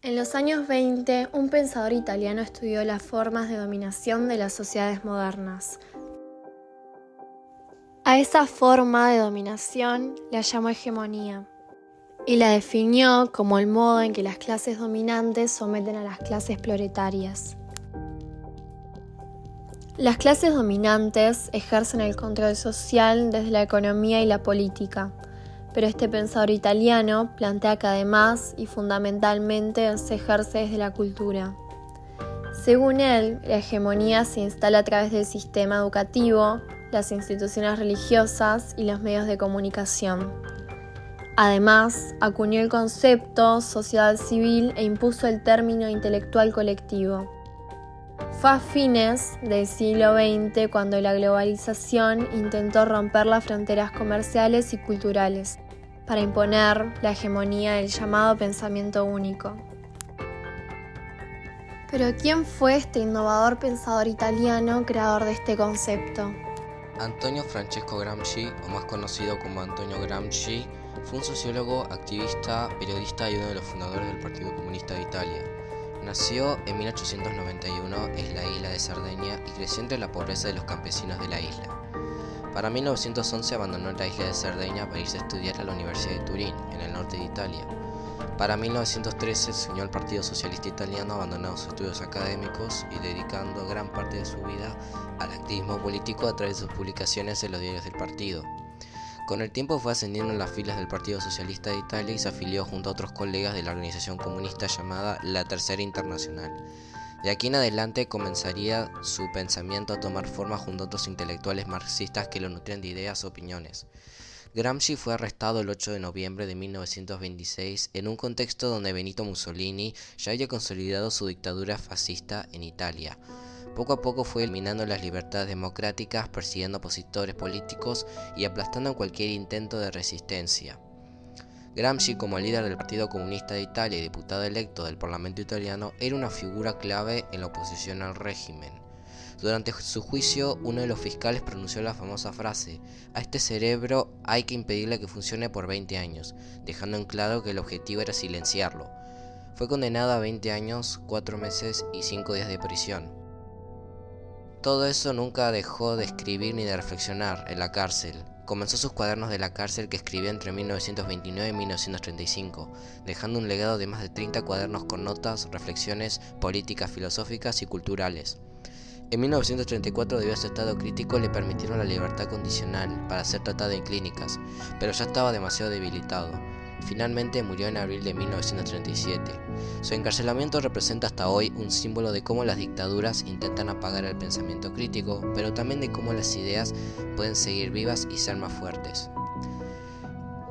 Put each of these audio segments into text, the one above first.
En los años 20, un pensador italiano estudió las formas de dominación de las sociedades modernas. A esa forma de dominación la llamó hegemonía y la definió como el modo en que las clases dominantes someten a las clases proletarias. Las clases dominantes ejercen el control social desde la economía y la política, pero este pensador italiano plantea que además y fundamentalmente se ejerce desde la cultura. Según él, la hegemonía se instala a través del sistema educativo, las instituciones religiosas y los medios de comunicación. Además, acuñó el concepto sociedad civil e impuso el término intelectual colectivo. Fue a fines del siglo XX cuando la globalización intentó romper las fronteras comerciales y culturales para imponer la hegemonía del llamado pensamiento único. Pero ¿quién fue este innovador pensador italiano creador de este concepto? Antonio Francesco Gramsci, o más conocido como Antonio Gramsci, fue un sociólogo, activista, periodista y uno de los fundadores del Partido Comunista de Italia. Nació en 1891 en la isla de Cerdeña y creció entre la pobreza de los campesinos de la isla. Para 1911 abandonó la isla de Cerdeña para irse a estudiar a la Universidad de Turín, en el norte de Italia. Para 1913 se unió al Partido Socialista Italiano, abandonando sus estudios académicos y dedicando gran parte de su vida al activismo político a través de sus publicaciones en los diarios del partido. Con el tiempo fue ascendiendo en las filas del Partido Socialista de Italia y se afilió junto a otros colegas de la organización comunista llamada la Tercera Internacional. De aquí en adelante comenzaría su pensamiento a tomar forma junto a otros intelectuales marxistas que lo nutrían de ideas o opiniones. Gramsci fue arrestado el 8 de noviembre de 1926 en un contexto donde Benito Mussolini ya había consolidado su dictadura fascista en Italia. Poco a poco fue eliminando las libertades democráticas, persiguiendo opositores políticos y aplastando cualquier intento de resistencia. Gramsci, como líder del Partido Comunista de Italia y diputado electo del Parlamento italiano, era una figura clave en la oposición al régimen. Durante su juicio, uno de los fiscales pronunció la famosa frase: "A este cerebro hay que impedirle que funcione por 20 años", dejando en claro que el objetivo era silenciarlo. Fue condenado a 20 años, 4 meses y 5 días de prisión. Todo eso nunca dejó de escribir ni de reflexionar en la cárcel. Comenzó sus cuadernos de la cárcel que escribió entre 1929 y 1935, dejando un legado de más de 30 cuadernos con notas, reflexiones políticas, filosóficas y culturales. En 1934, debido a su estado crítico, le permitieron la libertad condicional para ser tratado en clínicas, pero ya estaba demasiado debilitado. Finalmente murió en abril de 1937. Su encarcelamiento representa hasta hoy un símbolo de cómo las dictaduras intentan apagar el pensamiento crítico, pero también de cómo las ideas pueden seguir vivas y ser más fuertes.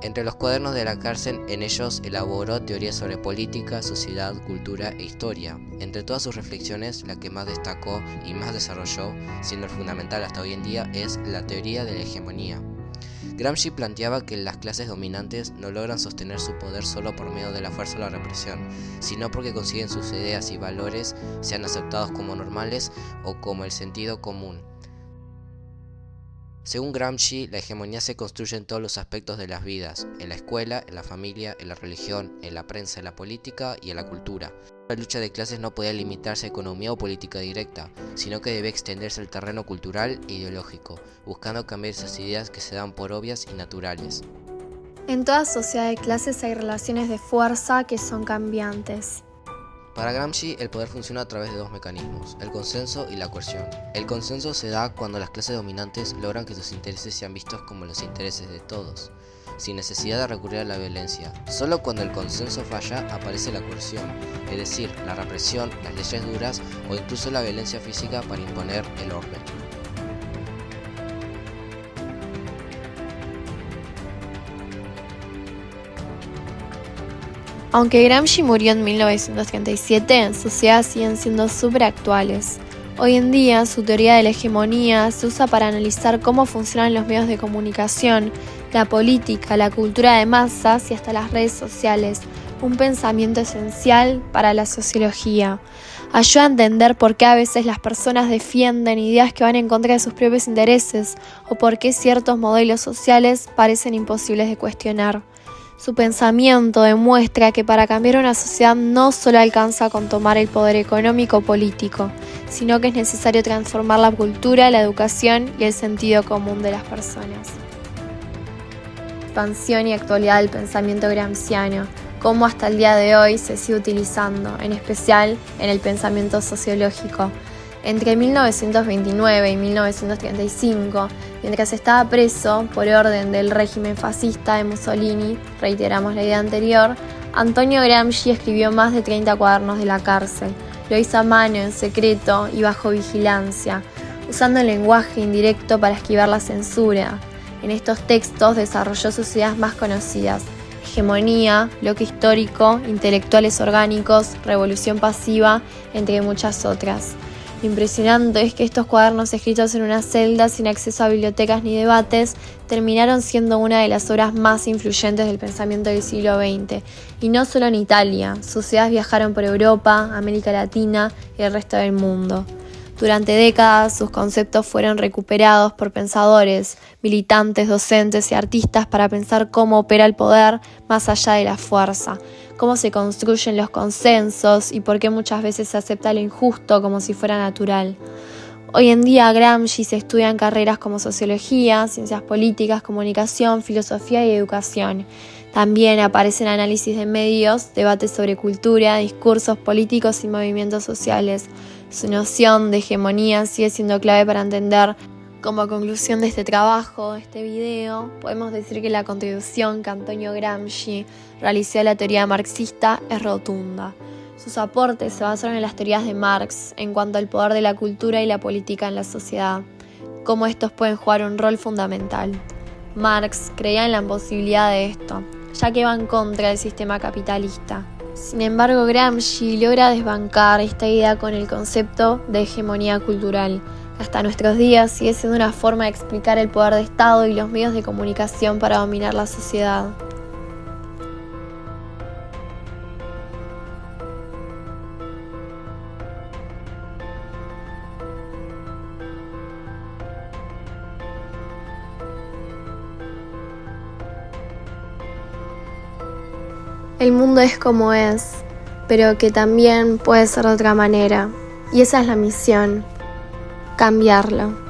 Entre los cuadernos de la cárcel, en ellos elaboró teorías sobre política, sociedad, cultura e historia. Entre todas sus reflexiones, la que más destacó y más desarrolló, siendo fundamental hasta hoy en día, es la teoría de la hegemonía. Gramsci planteaba que las clases dominantes no logran sostener su poder solo por medio de la fuerza o la represión, sino porque consiguen sus ideas y valores sean aceptados como normales o como el sentido común. Según Gramsci, la hegemonía se construye en todos los aspectos de las vidas, en la escuela, en la familia, en la religión, en la prensa, en la política y en la cultura. La lucha de clases no podía limitarse a economía o política directa, sino que debía extenderse al terreno cultural e ideológico, buscando cambiar esas ideas que se dan por obvias y naturales. En toda sociedad de clases hay relaciones de fuerza que son cambiantes. Para Gramsci, el poder funciona a través de dos mecanismos, el consenso y la coerción. El consenso se da cuando las clases dominantes logran que sus intereses sean vistos como los intereses de todos, sin necesidad de recurrir a la violencia. Solo cuando el consenso falla aparece la coerción, es decir, la represión, las leyes duras o incluso la violencia física para imponer el orden. Aunque Gramsci murió en 1937, sus ideas siguen siendo súper actuales. Hoy en día, su teoría de la hegemonía se usa para analizar cómo funcionan los medios de comunicación, la política, la cultura de masas y hasta las redes sociales, un pensamiento esencial para la sociología. Ayuda a entender por qué a veces las personas defienden ideas que van en contra de sus propios intereses o por qué ciertos modelos sociales parecen imposibles de cuestionar. Su pensamiento demuestra que para cambiar una sociedad no solo alcanza con tomar el poder económico o político, sino que es necesario transformar la cultura, la educación y el sentido común de las personas. Expansión y actualidad del pensamiento gramsciano, cómo hasta el día de hoy se sigue utilizando, en especial en el pensamiento sociológico. Entre 1929 y 1935, mientras estaba preso por orden del régimen fascista de Mussolini, reiteramos la idea anterior, Antonio Gramsci escribió más de 30 cuadernos de la cárcel. Lo hizo a mano, en secreto y bajo vigilancia, usando el lenguaje indirecto para esquivar la censura. En estos textos desarrolló sus ideas más conocidas: hegemonía, bloque histórico, intelectuales orgánicos, revolución pasiva, entre muchas otras. Lo impresionante es que estos cuadernos escritos en una celda sin acceso a bibliotecas ni debates terminaron siendo una de las obras más influyentes del pensamiento del siglo XX. Y no solo en Italia, sus ideas viajaron por Europa, América Latina y el resto del mundo. Durante décadas, sus conceptos fueron recuperados por pensadores, militantes, docentes y artistas para pensar cómo opera el poder más allá de la fuerza, cómo se construyen los consensos y por qué muchas veces se acepta lo injusto como si fuera natural. Hoy en día Gramsci se estudia en carreras como sociología, ciencias políticas, comunicación, filosofía y educación. También aparecen análisis de medios, debates sobre cultura, discursos políticos y movimientos sociales. Su noción de hegemonía sigue siendo clave para entender. Como conclusión de este trabajo, de este video, podemos decir que la contribución que Antonio Gramsci realizó a la teoría marxista es rotunda. Sus aportes se basaron en las teorías de Marx en cuanto al poder de la cultura y la política en la sociedad, cómo estos pueden jugar un rol fundamental. Marx creía en la imposibilidad de esto, ya que va en contra del sistema capitalista. Sin embargo, Gramsci logra desbancar esta idea con el concepto de hegemonía cultural, que hasta nuestros días sigue siendo una forma de explicar el poder de Estado y los medios de comunicación para dominar la sociedad. El mundo es como es, pero que también puede ser de otra manera. Y esa es la misión, cambiarlo.